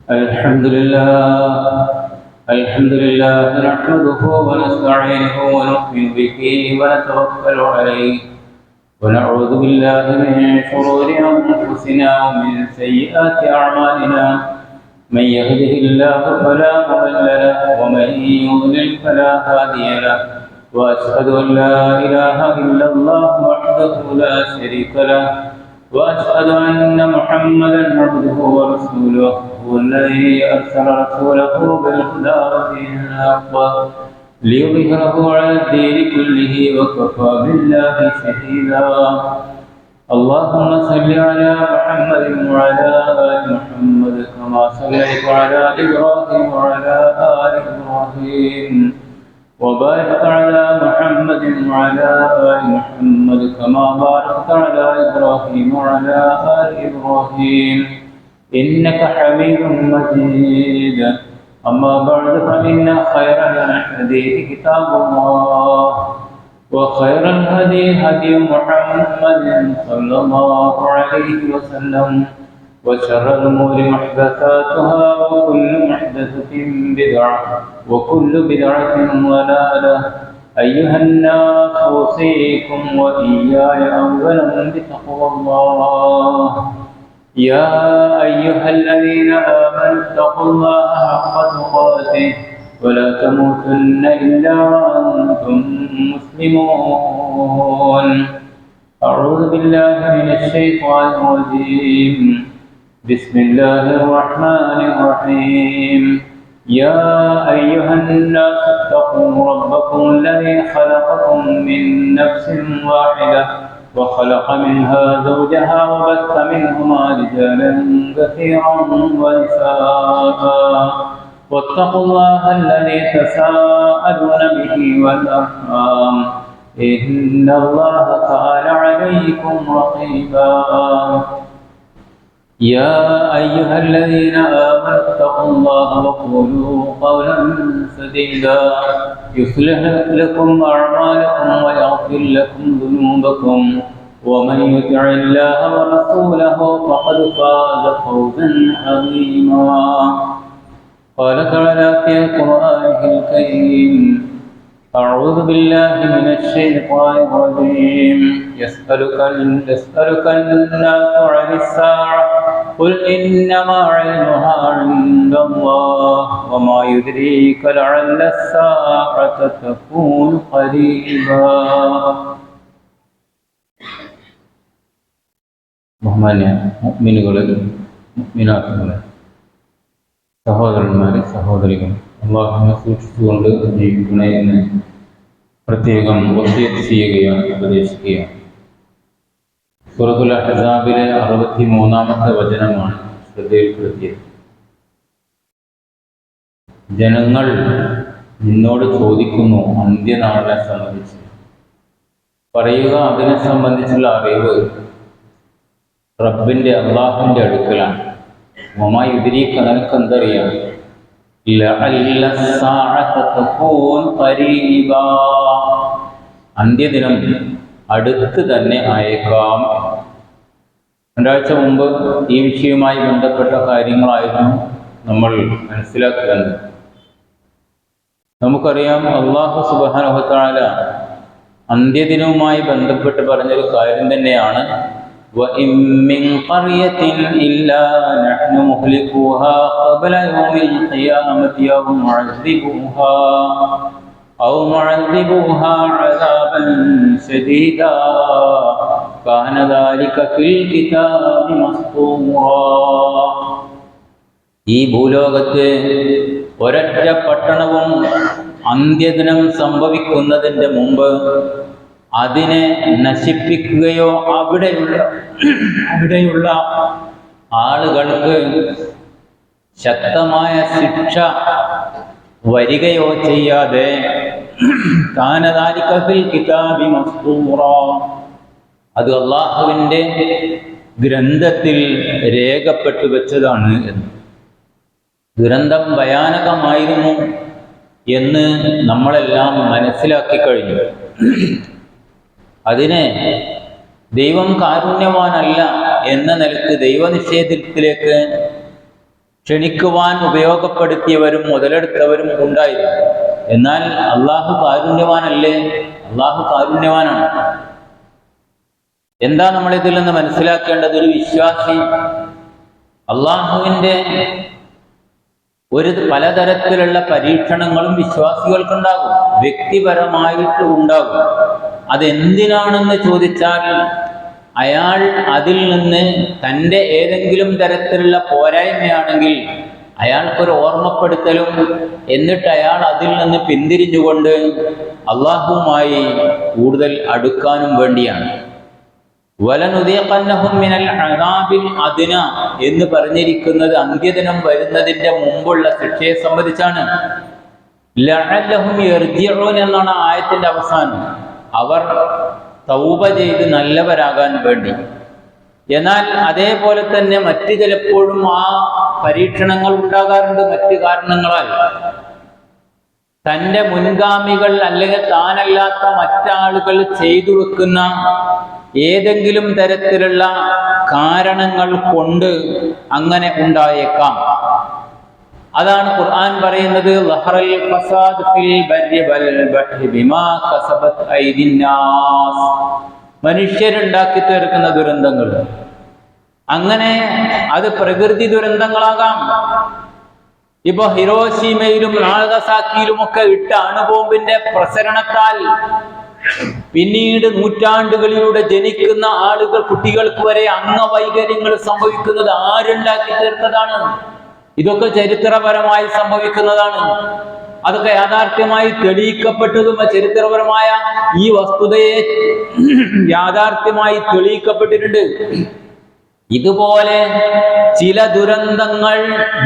الحمد لله الحمد لله نحمده ونستعينه ونؤمن به ونتوكل عليه ونعوذ بالله من شرور أنفسنا ومن سيئات أعمالنا. من يهده الله فلا مضل له ومن يضلل فلا هادي له، وأشهد أن لا إله إلا الله وحده لا شريك له، وأشهد أن محمدا عبده ورسوله، هو الذي أرسل رسوله بالهدى ودين الحق ليظهره على الدين كله وكفى بالله شهيدا. اللهم صل على محمد وعلى آل محمد كما صليت على إبراهيم وعلى آل إبراهيم، وبارك على محمد وعلى آل محمد كما باركت على إبراهيم وعلى آل إبراهيم إنك حميد مجيد. أما بعد فإن خير الحديث كتاب الله، وخير الهدي هدي محمد صلى الله عليه وسلم، وشر الأمور محدثاتها، وكل محدثة بدعة، وكل بدعة ضلالة. أيها الناس أوصيكم وإياي أولا بتقوى الله. يا أيها الذين آمنوا اتقوا الله حق تقاته ولا تموتن إلا وأنتم مسلمون. أعوذ بالله من الشيطان الرجيم. بسم الله الرحمن الرحيم. يا أيها الناس اتقوا ربكم الذي خلقكم من نفس واحدة وخلق منها زوجها وبث منهما رجالا كثيرا ونساء، واتقوا الله الذي تساءلون به والأرحام إن الله كان عليكم رقيبا. يا أيها الذين آمنوا اتقوا الله وقولوا قولا سديدا يصلح لكم أعمالكم ويغفر لكم ذنوبكم، ومن يطع الله ورسوله فقد فاز فوزا عظيما. قال تعالى في قرآنه الكريم: أعوذ بالله من الشيطان الرجيم. يسألك الناس عن الساعة قل إنما علمها عند الله وما يدريك لعل الساعة تكون قريبا. ബഹുമാന്യ മുഅ്മിനുകളെ, മുഅ്മിനാത്തുകളെ, സഹോദരന്മാരെ, സഹോദരികൾ, അല്ലാഹുവിനെ സൂക്ഷിച്ചുകൊണ്ട് ജീവിക്കണേ എന്ന് പ്രത്യേകം വസിയത്ത് ചെയ്യുകയാണ്, ഉപദേശിക്കുകയാണ്. സൂറത്തുൽ അഹ്സാബിലെ 63-ാമത്തെ വചനമാണ് ശ്രദ്ധയിൽപ്പെടുത്തിയത്. ജനങ്ങൾ നിന്നോട് ചോദിക്കുന്നു അന്ത്യനാളിനെ സംബന്ധിച്ച്. പറയുക, അതിനെ സംബന്ധിച്ചുള്ള അറിവ് റബ്ബിൻ്റെ, അള്ളാഹുവിൻ്റെ അടുക്കലാണ്. വമാ യുദ്രീക, നിനക്ക് എന്തറിയാം? അന്ത്യദിനം അടുത്ത് തന്നെ ആയേക്കാം. രണ്ടാഴ്ച മുമ്പ് ഈ വിഷയവുമായി ബന്ധപ്പെട്ട കാര്യങ്ങളായിരുന്നു നമ്മൾ മനസ്സിലാക്കുന്നത്. നമുക്കറിയാം, അല്ലാഹു സുബ്ഹാനഹു വ തആല അന്ത്യദിനവുമായി ബന്ധപ്പെട്ട് പറഞ്ഞൊരു കാര്യം തന്നെയാണ് وَإِن مِّن قَرْيَةٍ إِلَّا نَحْنُ مُهْلِكُوهَا قَبْلَ يَوْمِ الْقِيَامَةِ أَوْ مُعَذِّبُوهَا عَذَابًا شَدِيدًا كَانَ ذَلِكَ فِي الْكِتَابِ مَسْطُورًا. ഈ ഭൂലോകത്ത് ഒരൊറ്റ പട്ടണവും അന്ത്യദിനം സംഭവിക്കുന്നതിൻ്റെ മുമ്പ് അതിനെ നശിപ്പിക്കുകയോ അവിടെയുള്ള ആളുകൾക്ക് ശക്തമായ ശിക്ഷ വരികയോ ചെയ്യാതെ കാന ദാലിക ഫിൽ കിതാബി മസ്തൂറാ, അത് അല്ലാഹുവിൻ്റെ ഗ്രന്ഥത്തിൽ രേഖപ്പെട്ടു വെച്ചതാണ് എന്ന്. ദുരന്തം ഭയാനകമായിരുന്നു എന്ന് നമ്മളെല്ലാം മനസ്സിലാക്കി കഴിഞ്ഞു. അതിനെ ദൈവം കാരുണ്യവാനല്ല എന്ന നിലക്ക് ദൈവനിഷേധത്തിലേക്ക് ക്ഷണിക്കുവാൻ ഉപയോഗപ്പെടുത്തിയവരും മുതലെടുത്തവരും ഉണ്ടായിരുന്നു. എന്നാൽ അള്ളാഹു കാരുണ്യവാനല്ലേ? അള്ളാഹു കാരുണ്യവാനാണ്. എന്താ നമ്മൾ ഇതിൽ നിന്ന് മനസ്സിലാക്കേണ്ടത്? ഒരു വിശ്വാസി അള്ളാഹുവിൻ്റെ പലതരത്തിലുള്ള പരീക്ഷണങ്ങളും വിശ്വാസികൾക്കുണ്ടാകും, വ്യക്തിപരമായിട്ട് ഉണ്ടാകും. അതെന്തിനാണെന്ന് ചോദിച്ചാൽ അയാൾ അതിൽ നിന്ന് തൻ്റെ ഏതെങ്കിലും തരത്തിലുള്ള പോരായ്മയാണെങ്കിൽ അയാൾക്കൊരു ഓർമ്മപ്പെടുത്തലും, എന്നിട്ട് അയാൾ അതിൽ നിന്ന് പിന്തിരിഞ്ഞുകൊണ്ട് അള്ളാഹുവുമായി കൂടുതൽ അടുക്കാനും വേണ്ടിയാണ്. വലനുദീഖന്നഹും മിനൽ അദാബിൽ അദ്ന എന്ന് പറഞ്ഞിരിക്കുന്നത് അന്ത്യദിനം വരുന്നതിൻ്റെ മുമ്പുള്ള ശിക്ഷയെ സംബന്ധിച്ചാണ്. ലഅല്ലഹും യർജിഊൻ എന്നാണ് ആയത്തിന്റെ അവസാനം. അവർ തൗബ ചെയ്ത് നല്ലവരാകാൻ വേണ്ടി. എന്നാൽ അതേപോലെ തന്നെ മറ്റ് ചിലപ്പോഴും ആ പരീക്ഷണങ്ങൾ ഉണ്ടാകാറുണ്ട് മറ്റ് കാരണങ്ങളാൽ. തൻ്റെ മുൻഗാമികൾ അല്ലെങ്കിൽ താനല്ലാത്ത മറ്റാളുകൾ ചെയ്തു വെക്കുന്ന ഏതെങ്കിലും തരത്തിലുള്ള കാരണങ്ങൾ കൊണ്ട് അങ്ങനെ ഉണ്ടായേക്കാം. അതാണ് ഖുർആൻ പറയുന്നത്, ലഹറൽ ഫസാദ് ഫിൽ ബർരി വൽ ബഹ്രി ബിമാ കസബത് ഐദിൻ നാസ്. മനുഷ്യരുണ്ടാക്കി തീർക്കുന്ന ദുരന്തങ്ങൾ, അങ്ങനെ അത് പ്രകൃതി ദുരന്തങ്ങളാകാം. ഇപ്പൊ ഹിരോഷിമയിലും നാഗസാക്കിയിലും ഒക്കെ ഇട്ട അണുബോംബിന്റെ പ്രസരണത്താൽ പിന്നീട് നൂറ്റാണ്ടുകളിലൂടെ ജനിക്കുന്ന ആളുകൾ, കുട്ടികൾക്ക് വരെ അംഗവൈകല്യങ്ങൾ സംഭവിക്കുന്നത് ആരുണ്ടാക്കി തീർത്തതാണ്? ഇതൊക്കെ ചരിത്രപരമായി സംഭവിക്കുന്നതാണ്. അതൊക്കെ യാഥാർത്ഥ്യമായി തെളിയിക്കപ്പെട്ടതും ചരിത്രപരമായ ഈ വസ്തുതയെ യാഥാർത്ഥ്യമായി തെളിയിക്കപ്പെട്ടിട്ടുണ്ട്. ഇതുപോലെ ചില ദുരന്തങ്ങൾ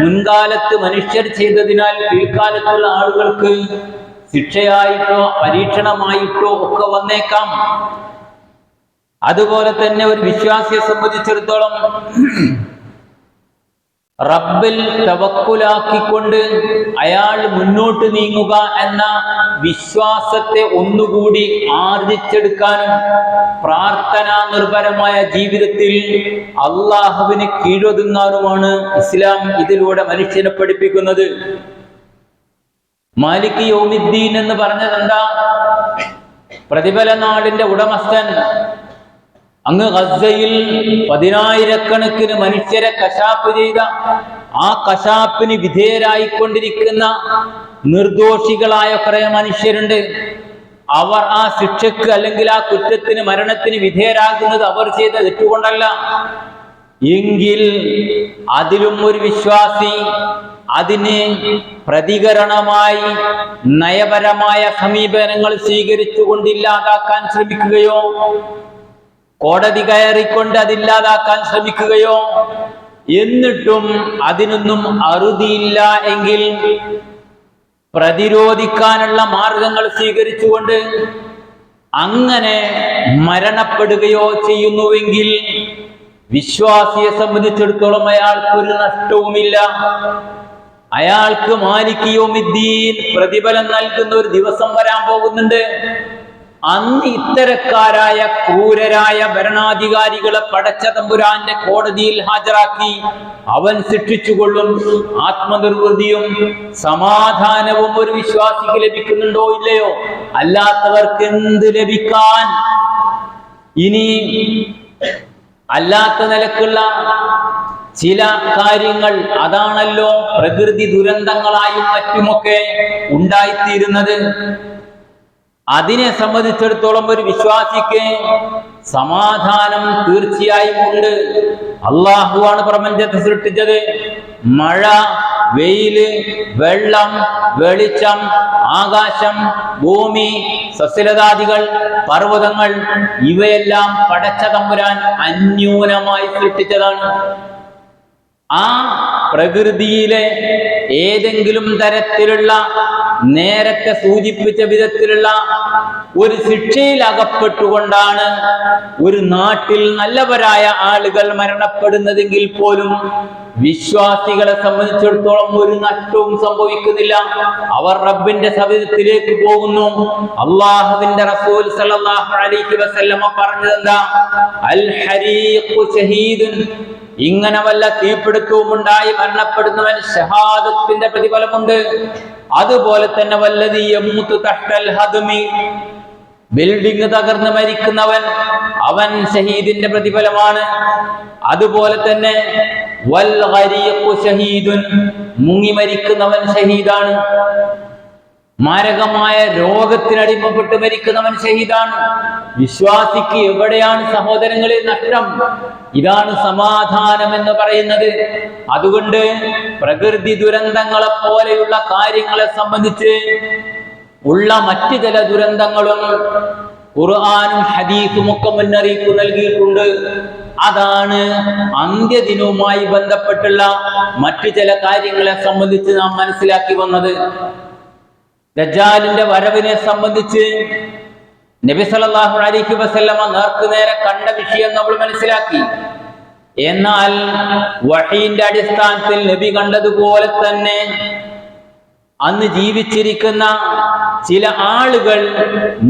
മുൻകാലത്ത് മനുഷ്യർ ചെയ്തതിനാൽ പിൽക്കാലത്തുള്ള ആളുകൾക്ക് ശിക്ഷയായിട്ടോ പരീക്ഷണമായിട്ടോ ഒക്കെ വന്നേക്കാം. അതുപോലെ തന്നെ ഒരു വിശ്വാസിയെ സംബന്ധിച്ചിടത്തോളം റബ്ബിൽ തവക്കുലാക്കിക്കൊണ്ട് അയാൾ മുന്നോട്ട് നീങ്ങുക എന്ന വിശ്വാസത്തെ ഒന്നുകൂടി ആർജിച്ചെടുക്കാനും പ്രാർത്ഥനാ നിർഭരമായ ജീവിതത്തിൽ അള്ളാഹുവിന് കീഴൊതുങ്ങാനുമാണ് ഇസ്ലാം ഇതിലൂടെ മനുഷ്യനെ പഠിപ്പിക്കുന്നത്. മാലിക് യൗമിദ്ദീൻ എന്ന് പറഞ്ഞത് എന്താ? പ്രതിഫല നാടിന്റെ ഉടമസ്ഥൻ. അങ്ങ് ഗസയിൽ 10,000-കണക്കിന് മനുഷ്യരെ കശാപ്പ് ചെയ്ത ആ കശാപ്പിന് വിധേയരായിക്കൊണ്ടിരിക്കുന്ന നിർദോഷികളായ കുറെ മനുഷ്യരുണ്ട്. അവർ ആ ശിക്ഷക്ക് അല്ലെങ്കിൽ ആ കുറ്റത്തിന്, മരണത്തിന് വിധേയരാകുന്നത് അവർ ചെയ്ത തെറ്റുകൊണ്ടല്ല. എങ്കിൽ അതിലും ഒരു വിശ്വാസി അതിന് പ്രതികരണമായി നയപരമായ സമീപനങ്ങൾ സ്വീകരിച്ചുകൊണ്ട് ഇല്ലാതാക്കാൻ ശ്രമിക്കുകയോ കോടതി കയറിക്കൊണ്ട് അതില്ലാതാക്കാൻ ശ്രമിക്കുകയോ എന്നിട്ടും അതിനൊന്നും അറുതിയില്ല എങ്കിൽ പ്രതിരോധിക്കാനുള്ള മാർഗങ്ങൾ സ്വീകരിച്ചുകൊണ്ട് അങ്ങനെ മരണപ്പെടുകയോ ചെയ്യുന്നുവെങ്കിൽ വിശ്വാസിയെ സംബന്ധിച്ചിടത്തോളം അയാൾക്കൊരു നഷ്ടവുമില്ല. അയാൾക്ക് മാലിക് യൗമിദ്ദീൻ പ്രതിഫലം നൽകുന്ന ഒരു ദിവസം വരാൻ പോകുന്നുണ്ട്. അന്ന് ഇത്തരക്കാരായ ക്രൂരരായ ഭരണാധികാരികളെ പടച്ച തമ്പുരാന്റെ കോടതിയിൽ ഹാജരാക്കി അവൻ ശിക്ഷിച്ചുകൊള്ളും. ആത്മനിർവൃതിയും സമാധാനവും ഒരു വിശ്വാസിക്ക് ലഭിക്കുന്നുണ്ടോ ഇല്ലയോ? അല്ലാത്തവർക്ക് എന്ത് ലഭിക്കാൻ? ഇനി അല്ലാത്ത നിലക്കുള്ള ചില കാര്യങ്ങൾ, അതാണല്ലോ പ്രകൃതി ദുരന്തങ്ങളായും മറ്റുമൊക്കെ ഉണ്ടായിത്തീരുന്നത്. അതിനെ സംബന്ധിച്ചിടത്തോളം ഒരു വിശ്വാസിക്ക് സമാധാനം തീർച്ചയായും ഉണ്ട്. അള്ളാഹുവാണ് പ്രപഞ്ചത്തെ സൃഷ്ടിച്ചത്. മഴ, വെയില്, വെള്ളം, വെളിച്ചം, ആകാശം, ഭൂമി, സസ്യലതാദികൾ, പർവ്വതങ്ങൾ ഇവയെല്ലാം പടച്ച തമ്പുരാൻ അന്യൂനമായി സൃഷ്ടിച്ചതാണ്. ആ പ്രകൃതിയിലെ ഏതെങ്കിലും തരത്തിലുള്ള നേരത്തെ സൂചിപ്പിച്ച വിധത്തിലുള്ള ഒരു ശിക്ഷയിൽ അകപ്പെട്ടുകൊണ്ടാണ് ഒരു നാട്ടിൽ നല്ലവരായ ആളുകൾ മരണപ്പെടുന്നതെങ്കിൽ പോലും വിശ്വാസികളെ സംബന്ധിച്ചിടത്തോളം ഒരു നഷ്ടവും സംഭവിക്കുന്നില്ല. അവർ റബ്ബിന്റെ സവിധത്തിലേക്ക് പോകുന്നു. അള്ളാഹുവിന്റെ റസൂൽ സല്ലല്ലാഹു അലൈഹി വസല്ലമ പറഞ്ഞതെന്താ? അൽ ഹരീഖു ഷഹീദുൻ ഇങ്ങനെ വല്ല തീപിടുത്തവും ഉണ്ടായി മരണപ്പെടുന്നവൻ ഷഹാദത്തിന്റെ പ്രതിഫലമുണ്ട്. അതുപോലെ തന്നെ വല്ലദീ യമൂതു തഹ്തൽ ഹദ്മി, ബിൽഡിംഗ് തകർന്ന് മരിക്കുന്നവൻ അവൻ ഷഹീദിന്റെ പ്രതിഫലമാണ്. അതുപോലെ തന്നെ വൽ ഗരീഖു ഷഹീദുൻ, മുങ്ങി മരിക്കുന്നവൻ ഷഹീദാണ്. മാരകമായ രോഗത്തിനടിമപ്പെട്ട് മരിക്കുന്നവൻ ഷഹീദാണ്. വിശ്വാസിക്ക് എവിടെയാണ് സഹോദരങ്ങളെ നഷ്ടം? ഇതാണ് സമാധാനം എന്ന് പറയുന്നത്. അതുകൊണ്ട് പ്രകൃതി ദുരന്തങ്ങളെ പോലെയുള്ള കാര്യങ്ങളെ സംബന്ധിച്ച് ഉള്ള മറ്റു ചില ദുരന്തങ്ങളും ഖുർആനും ഹദീസും ഒക്കെ മുന്നറിയിപ്പ് നൽകിയിട്ടുണ്ട്. അതാണ് അന്ത്യദിനവുമായി ബന്ധപ്പെട്ടുള്ള മറ്റു ചില കാര്യങ്ങളെ സംബന്ധിച്ച് നാം മനസ്സിലാക്കി വന്നത്. ദജ്ജാലിന്റെ വരവിനെ സംബന്ധിച്ച് നബി സല്ലല്ലാഹു അലൈഹി വസല്ലമ നേർക്കുനേരെ കണ്ട വിഷയം നമ്മൾ മനസ്സിലാക്കി. എന്നാൽ വഹീന്റെ അടിസ്ഥാനത്തിൽ നബി കണ്ടതുപോലെ തന്നെ അന്ന് ജീവിച്ചിരിക്കുന്ന ചില ആളുകൾ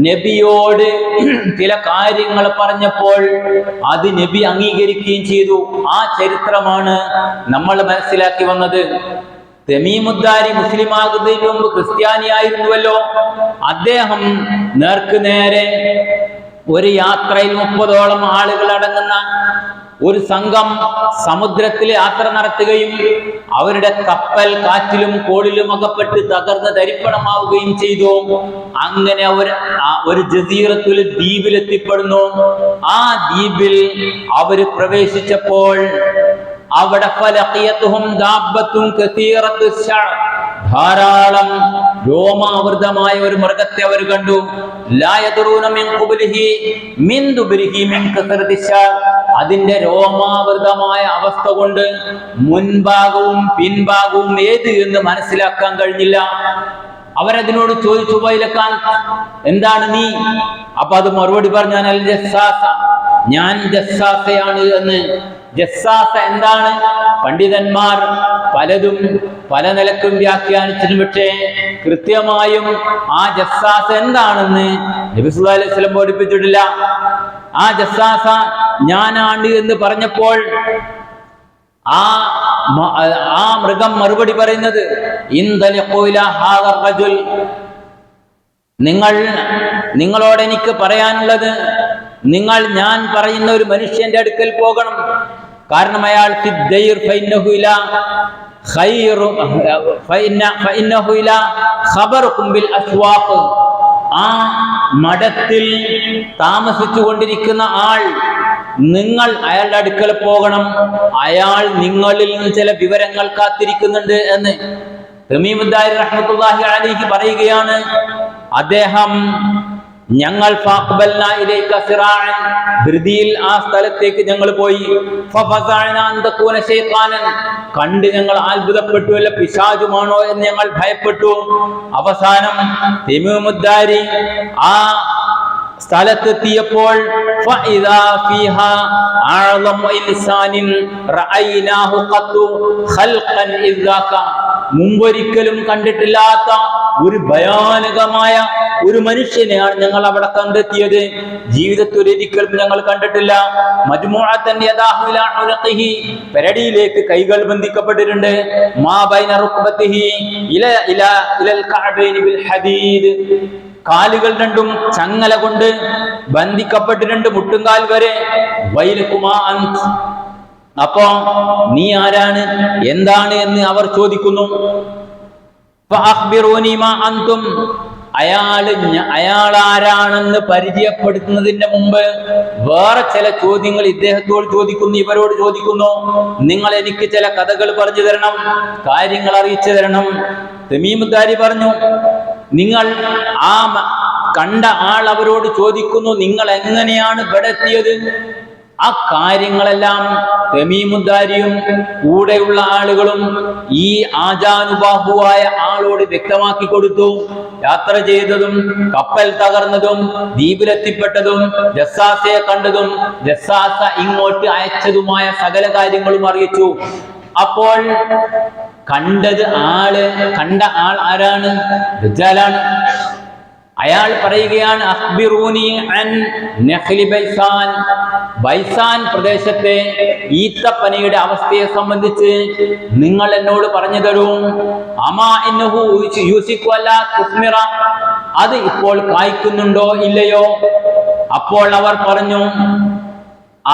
നബിയോട് ചില കാര്യങ്ങൾ പറഞ്ഞപ്പോൾ അത് നബി അംഗീകരിക്കുകയും ചെയ്തു. ആ ചരിത്രമാണ് നമ്മൾ മനസ്സിലാക്കി വന്നത്. തമീമുദ്ദാരി മുസ്ലിം ആകുന്നതിന് മുമ്പ് ക്രിസ്ത്യാനിയായിരുന്നുവല്ലോ. അദ്ദേഹം നേർക്കുനേരെ ഒരു യാത്രയിൽ 30ഓളം ആളുകൾ അടങ്ങുന്ന ഒരു സംഘം സമുദ്രത്തിൽ യാത്ര നടത്തുകയും അവരുടെ കപ്പൽ കാറ്റിലും കോളിലും അകപ്പെട്ട് തകർന്ന് തരിപ്പണമാവുകയും ചെയ്തു. അങ്ങനെ ഒരു ജസീറത്തുൽ ദ്വീപിൽ എത്തിപ്പെടുന്നു. ആ ദ്വീപിൽ അവര് പ്രവേശിച്ചപ്പോൾ അവിടെ ഫലഖിയതുഹും ദാബത്തുൻ കസീറത്തു ശഅർ, ധാരാളം രോമാവൃതമായ ഒരു മൃഗത്തെ അവർ കണ്ടു. ലാ യദറൂന മിൻ ഖുബ്ലിഹി മിൻ ദുബ്രിഹി മിൻ കസറത്തി ശഅർ, അതിന്റെ രോമാവൃതമായ അവസ്ഥ കൊണ്ട് മുൻഭാഗവും പിൻഭാഗവും ഏത് എന്ന് മനസ്സിലാക്കാൻ കഴിഞ്ഞില്ല. അവരതിനോട് ചോദിച്ചു, വൈലക്കാൻ, എന്താണ് നീ? അപ്പൊ അത് മറുപടി പറഞ്ഞാൽ അൽ ജസ്സാസ, ഞാൻ ജസ്സാസയാണ് എന്ന്. ജസ്സാസ എന്താണ്? പണ്ഡിതന്മാർ പലതും പല നിലക്കും വ്യാഖ്യാനിച്ചിരുന്നു. പക്ഷേ കൃത്യമായും ആ ജസ്സാസ എന്താണെന്ന് നബി സല്ലല്ലാഹു അലൈഹി വസല്ലം പഠിപ്പിച്ചിട്ടില്ല. ആ ജസ്സാസ ഞാനാണ് എന്ന് പറഞ്ഞപ്പോൾ ആ മൃഗം മറുപടി പറയുന്നത്, നിങ്ങളോട് എനിക്ക് പറയാനുള്ളത്, നിങ്ങൾ ഞാൻ പറയുന്ന ഒരു മനുഷ്യന്റെ അടുക്കൽ പോകണം. കാരണം അയാൾ ആ മഠത്തിൽ താമസിച്ചു കൊണ്ടിരിക്കുന്ന ആൾ, നിങ്ങൾ അയാളുടെ അടുക്കൽ പോകണം. അയാൾ നിങ്ങളിൽ നിന്ന് ചില വിവരങ്ങൾ കാത്തിരിക്കുന്നുണ്ട് എന്ന് തമീമുദ്ദാരി റഹ്മത്തുള്ളാഹി അലൈഹി പറയുകയാണ്. അദ്ദേഹം ഞങ്ങൾ ധൃതിയിൽ ആ സ്ഥലത്തേക്ക് ഞങ്ങൾ പോയി. കണ്ട് ഞങ്ങൾ അത്ഭുതപ്പെട്ടു, അല്ല പിശാചുമാണോ എന്ന് ഞങ്ങൾ ഭയപ്പെട്ടു. അവസാനം തമീമുദ്ദാരി ആ സ്ഥലത്തെത്തിയപ്പോൾ മുമ്പൊരിക്കലും കണ്ടിട്ടില്ലാത്ത ഒരു ഭയാനകമായ ഒരു മനുഷ്യനെയാണ് ഞങ്ങൾ അവിടെ കണ്ടെത്തിയത്. ജീവിതത്തിൽ ഒരിക്കലും ഞങ്ങൾ കണ്ടിട്ടില്ല. മജ്മുഅത്തൻ യദാഹു ഇലാ ഉനഖിഹി, പെരടിയിലേക്ക് കൈകൾ ബന്ധിക്കപ്പെട്ടിട്ടുണ്ട്. മാ ബൈന റുക്ബതിഹി ഇലൽ കഅബൈനി ബിൽ ഹദീദ്, കാലുകൾ രണ്ടും ചങ്ങല കൊണ്ട് ബന്ധിക്കപ്പെട്ടിട്ടുണ്ട്, മുട്ടുംകാൽ വരെ. വൈലകുമാ അൻത്, അപ്പോ നീ ആരാണ്, എന്താണ് എന്ന് അവർ ചോദിക്കുന്നു. ഫഅഖ്ബിറൂനി മാ അൻതും, അയാൾ ആരാണെന്ന് പരിചയപ്പെടുത്തുന്നതിന് മുമ്പ് വേറെ ചില ചോദ്യങ്ങൾ ഇദ്ദേഹത്തോട് ചോദിക്കുന്നു, ഇവരോട് ചോദിക്കുന്നു. നിങ്ങൾ എനിക്ക് ചില കഥകൾ പറഞ്ഞു തരണം, കാര്യങ്ങൾ അറിയിച്ചു തരണം. തമീമുദ്ദാരി പറഞ്ഞു, നിങ്ങൾ ആ കണ്ട ആൾ അവരോട് ചോദിക്കുന്നു, നിങ്ങൾ എങ്ങനെയാണ് ഇവിടെ എത്തിയത്? ആ കാര്യങ്ങളെല്ലാം തമീമുദ്ദാരിയും കൂടെയുള്ള ആളുകളും ഈ ആജാനുബാഹുവായ ആളോട് വ്യക്തമാക്കി കൊടുത്തു. യാത്ര ചെയ്തതും കപ്പൽ തകർന്നതും ദ്വീപിലെത്തിപ്പെട്ടതും ജസ്സാസയെ കണ്ടതും ജസ്സാസ ഇങ്ങോട്ട് അയച്ചതുമായ സകല കാര്യങ്ങളും അറിയിച്ചു. അപ്പോൾ കണ്ട ആൾ ആരാണ്? ദജ്ജാലാണ്. അയാൾ പറയുകയാണ്, അഖ്ബിറൂനി അൻ നഖ്ലി ബൈസാൻ, ബൈസാൻ പ്രദേശത്തെ ഈത്തപ്പനയുടെ അവസ്ഥയെ സംബന്ധിച്ച് നിങ്ങൾ എന്നോട് പറഞ്ഞു തരൂ. അമാ ഇന്നഹു യൂസിക്കു അല്ലാ തുസ്മിറ, അത് ഇപ്പോൾ കായ്ക്കുന്നുണ്ടോ ഇല്ലയോ? അപ്പോൾ അവർ പറഞ്ഞു,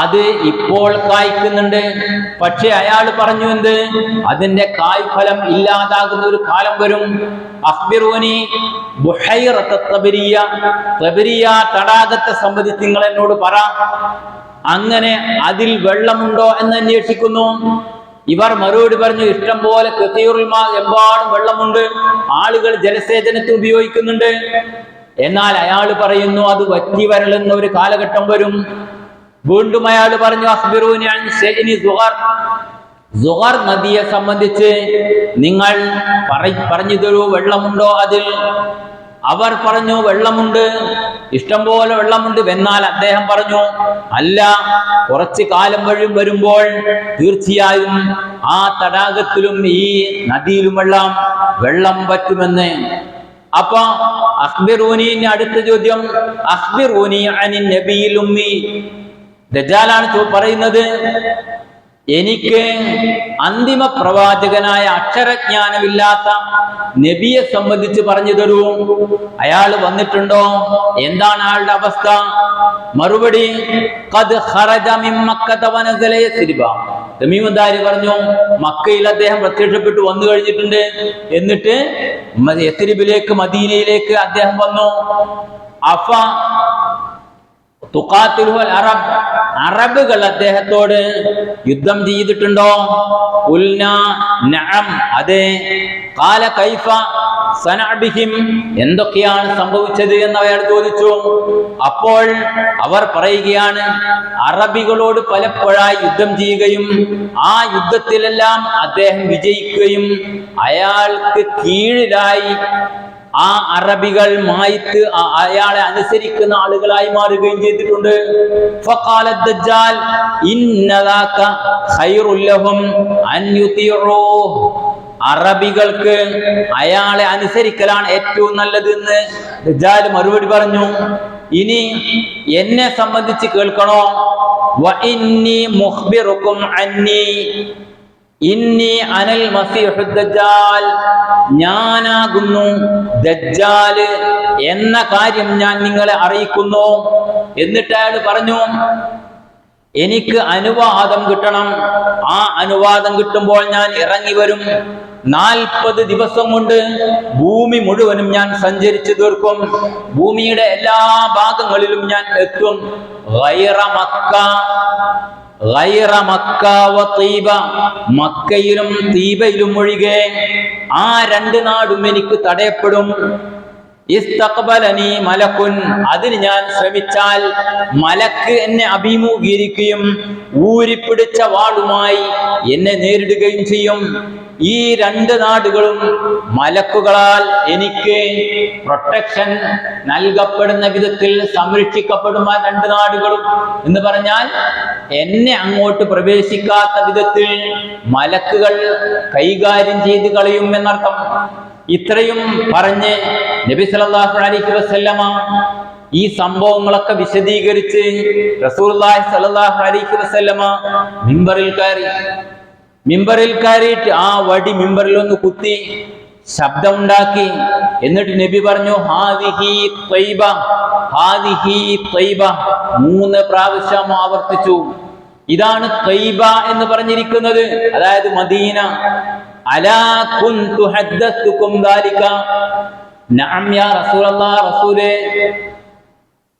അത് ഇപ്പോൾ കായ്ക്കുന്നുണ്ട്. പക്ഷെ അയാൾ പറഞ്ഞു എന്ത്? അതിന്റെ കായ്ഫലം ഇല്ലാതാകുന്ന ഒരു കാലം വരും. അഖ്ബിറൂനി ബുഹൈറത തബരിയ, തബരിയ തടാകത്തെ സംബന്ധിച്ച് നിങ്ങൾ എന്നോട് പറ. അങ്ങനെ അതിൽ വെള്ളമുണ്ടോ എന്ന് അന്വേഷിക്കുന്നു. ഇവർ മറുപടി പറഞ്ഞു, ഇഷ്ടം പോലെ കസീറുൽ മാ, എമ്പാടും വെള്ളമുണ്ട്, ആളുകൾ ജലസേചനത്തിന് ഉപയോഗിക്കുന്നുണ്ട്. എന്നാൽ അയാൾ പറയുന്നു, അത് വറ്റി വരളുന്ന ഒരു കാലഘട്ടം വരും. വീണ്ടും അയാൾ പറഞ്ഞു, അഖ്ബിറൂനി അൻ ശൈഇനി സുഗർ, സുഗർ നദിയെ സംബന്ധിച്ച് നിങ്ങൾ പറഞ്ഞു തരൂ, വെള്ളമുണ്ടോ അതിൽ? അവർ പറഞ്ഞു, വെള്ളമുണ്ട്, ഇഷ്ടംപോലെ വെള്ളമുണ്ട്. എന്നാൽ അദ്ദേഹം പറഞ്ഞു, അല്ല, കുറച്ചു കാലം വരുമ്പോൾ തീർച്ചയായും ആ തടാകത്തിലും ഈ നദിയിലുമെല്ലാം വെള്ളം പറ്റുമെന്ന്. അപ്പൊ അഖ്ബിറൂനി, അടുത്ത ചോദ്യം, അഖ്ബിറൂനി അനിൻ നബിയിൽ ഉമ്മി, ദജ്ജാലാണ് പറയുന്നത്, എനിക്ക് അന്തിമ പ്രവാചകനായ അക്ഷരജ്ഞാനമില്ലാത്ത നബിയെ സംബന്ധിച്ച് പറഞ്ഞു തരൂ. അയാൾ വന്നിട്ടുണ്ടോ? എന്താണ് അയാളുടെ അവസ്ഥ? മറുപടി, ഖദ് ഖറജ മിൻ മക്കത വനസല യസ്രിബ, തമീമുദ്ദാരി പറഞ്ഞു, മക്കയിൽ അദ്ദേഹം പ്രത്യക്ഷപ്പെട്ടു വന്നു കഴിഞ്ഞിട്ടുണ്ട്. എന്നിട്ട് യസ്രിബിലേക്ക്, മദീനയിലേക്ക് അദ്ദേഹം വന്നു. അഫ തുഖാതിലുൽ അറബ്, അറബുകൾ അദ്ദേഹത്തോട് യുദ്ധം ചെയ്തിട്ടുണ്ടോ? ഉൽനാ നഅം, അതെ. ഖാല കൈഫ സനഅ ബിഹിം, എന്തൊക്കെയാണ് സംഭവിച്ചത് എന്ന് അയാൾ ചോദിച്ചു. അപ്പോൾ അവർ പറയുകയാണ്, അറബികളോട് പലപ്പോഴായി യുദ്ധം ചെയ്യുകയും ആ യുദ്ധത്തിലെല്ലാം അദ്ദേഹം വിജയിക്കുകയും അയാൾക്ക് കീഴിലായി ആ അറബികൾ മായിത്ത് അയാളെ അനുസരിക്കുന്ന ആളുകളായി മാറുകയും ചെയ്തിട്ടുണ്ട്. ഫഖാല ദജ്ജാൽ ഇന്നദാക ഖൈറുൽ ലഹും അൻ യുതിഉ, അറബികൾക്ക് അയാളെ അനുസരിക്കലാണ് ഏറ്റവും നല്ലത് എന്ന് ദജ്ജാൽ മറുപടി പറഞ്ഞു. ഇനി എന്നെ സംബന്ധിച്ച് കേൾക്കണോ? വ ഇന്നി മുഖ്ബിറുക്കും അന്നി ഇന്നി അനൽ മസീഹു ദജ്ജാൽ, ഞാനാകുന്നു ദജ്ജാൽ എന്ന കാര്യം ഞാൻ നിങ്ങളെ അറിയിക്കുന്നു. എന്നിട്ട് അയാൾ പറഞ്ഞു, എനിക്ക് അനുവാദം കിട്ടണം. ആ അനുവാദം കിട്ടുമ്പോൾ ഞാൻ ഇറങ്ങി വരും. 40 ദിവസം കൊണ്ട് ഭൂമി മുഴുവനും ഞാൻ സഞ്ചരിച്ചു തീർക്കും. ഭൂമിയുടെ എല്ലാ ഭാഗങ്ങളിലും ഞാൻ എത്തും. ഗൈറ മക്ക, ഗൈറ മക്ക വ തീബ, മക്കയിലും തീബയിലും ഒഴികെ ആ 2 നാടും എനിക്ക് തടയപ്പെടും. ഇസ്തഖ്ബലനി മലക്കുൻ, അതിന് ഞാൻ ശ്രമിച്ചാൽ മലക്ക് എന്നെ അഭിമുഖീകരിക്കുകയും ഊരിപ്പിടിച്ച വാളുമായി എന്നെ നേരിടുകയും ചെയ്യും. ഈ 2 നാടുകളും മലക്കുകളാൽ എനിക്ക് പ്രൊട്ടക്ഷൻ നൽകപ്പെടുന്ന വിധത്തിൽ സംരക്ഷിക്കപ്പെടുന്ന 2 നാടുകളും എന്ന് പറഞ്ഞാൽ എന്നെ അങ്ങോട്ട് പ്രവേശിക്കാത്ത വിധത്തിൽ മലക്കുകൾ കൈകാര്യം ചെയ്ത് കളയും എന്നർത്ഥം. ഇത്രയും പറഞ്ഞ് നബി സല്ലല്ലാഹു അലൈഹി വസല്ലമ ഈ സംഭവങ്ങളൊക്കെ വിശദീകരിച്ച് റസൂലുള്ളാഹി സ്വല്ലല്ലാഹു അലൈഹി വസല്ലമ മിമ്പറിൽ കയറിയിട്ട് ആ വടി മിമ്പറിൽ ഒന്ന് കുത്തി ശബ്ദമുണ്ടാക്കി. എന്നിട്ട് നബി പറഞ്ഞു, ഹാദിഹി ത്വയ്ബ, ഹാദിഹി ത്വയ്ബ, 3 പ്രാവശ്യം ആവർത്തിച്ചു. ഇതാണ് ത്വയ്ബ എന്ന് പറഞ്ഞിരിക്കുന്നത്, അതായത് മദീന. അലാ കുന്തു ഹദ്ദത്തുകും ദാലിക, നഅം യാ റസൂലല്ലാഹ്, റസൂലേ